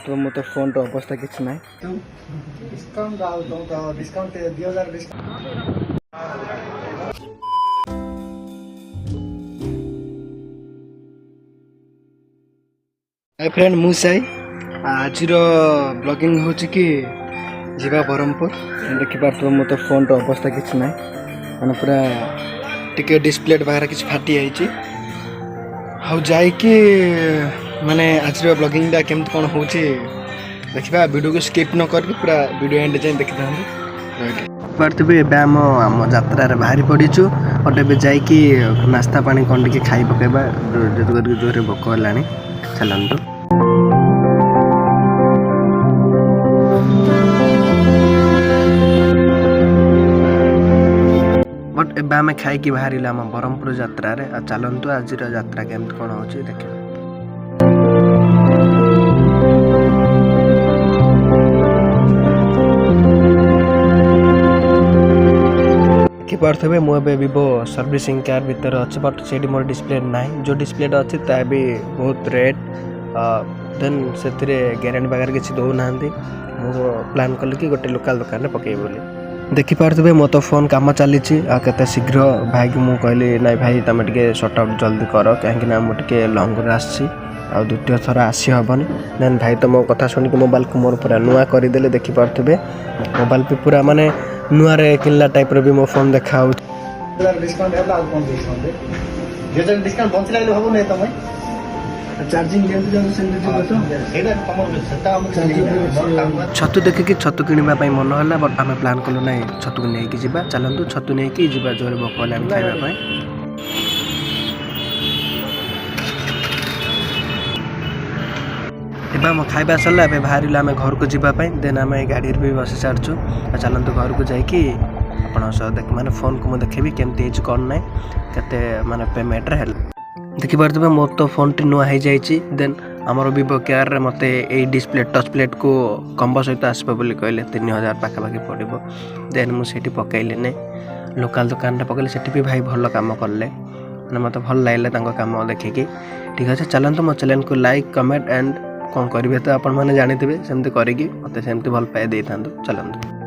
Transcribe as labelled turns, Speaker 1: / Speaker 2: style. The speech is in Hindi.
Speaker 1: देखिपे मो तो फोन रो अवस्था किछ नै
Speaker 2: डिस्काउंट आउ तो डिस्काउंट 2000 डिस्काउंट।
Speaker 1: हाय फ्रेंड मुसाई आज ब्लॉगिंग हो कि जीवा ब्रह्मपुर देखि पार्थ मो तो फोन रो अवस्था किछ नै माने पूरा टिके डिस्प्ले बाहर किछ फाटी आइछि हाउ जाय कि माने आज ब्लॉगिंग दा केमत कोन होछि देखिबा वीडियो को स्किप न करके पूरा वीडियो एंड जाय देखि थांदे पार्थिबे ब्याम हम यात्रा रे बाहरी पडिछु और बे जाय कि नाश्ता पानी कोन के खाई पकेबा जत कर जोरे भोक हलानी चलंतु बट एबे आमे खाई कि बाहरी लाम ब्रह्मपुर यात्रा रे चलंतु आज यात्रा केमत कोन होछि देखिबा पार्थे मुझे विवो सर्विसिंग केयर भीतर अच्छे बट से मोर डिस्प्ले ना जो डिस्प्ले अच्छे ता भी बहुत रेट देन से गारंटी वगैरह किसी दौना मुझे प्लान कल कि गोटे लोकल दुकान में पकई बोली देखिपे मो तो फोन कम चली के शीघ्र भाई की मुझे कहली ना भाई तुम टे सर्ट आउट जल्दी कर कहीं मुझे लंग आसी द्वितीय थर आसी हेनी देन भाई तो मो कथा शुणिक मोबाइल को मोर पूरा नुआ करदे देखिपे मोबाइल भी पूरा माने नुआ रे किनला टाइप रो भी मो फोन देखा
Speaker 2: डिस्काउंट है लाग कोन डिस्काउंट जे जन डिस्काउंट पहुंच लाइलो हबो नै तमे चार्जिंग जेंत जन सेंटर जो तो एडा तमर सेटा हम
Speaker 1: छतु देखि कि छतु किनिबा पई मन होला बट आमे प्लान कलो नै छतु नै कि जिबा चलंतु छतु नै कि जिबा जोरे भोकला हम खाइबा पई एबा म खाइबा सरला एबे बाहरी आमे घर को जिबा पई देन आमे गाड़ी रे भी बस सारछु चलंतु घर को जाई कि आपण सब देख माने फोन को म देखेबी केमते हिच कोन नै कते माने पेमेंट रे हेल देखि परतबे मो तो फोन टी नुआ हे जाईची देन हमर विवो केयर रे मते ए डिस्प्ले टच प्लेट को कंबो सहित आसबे बोली कहले 3000 पाखा पाखी पड़िबो देन मु सेठी पकाइले नै लोकल दुकान रे पकाइले सेठी भी भाई भलो काम करले माने मते भल लागले तांको काम देखि कि ठीक আছে चलंतु मो चैनल को लाइक कमेंट एंड कौन करेंगे तो आपण मैंने जानी थे सेमती करी मत सेमती भल पाए दे था चलते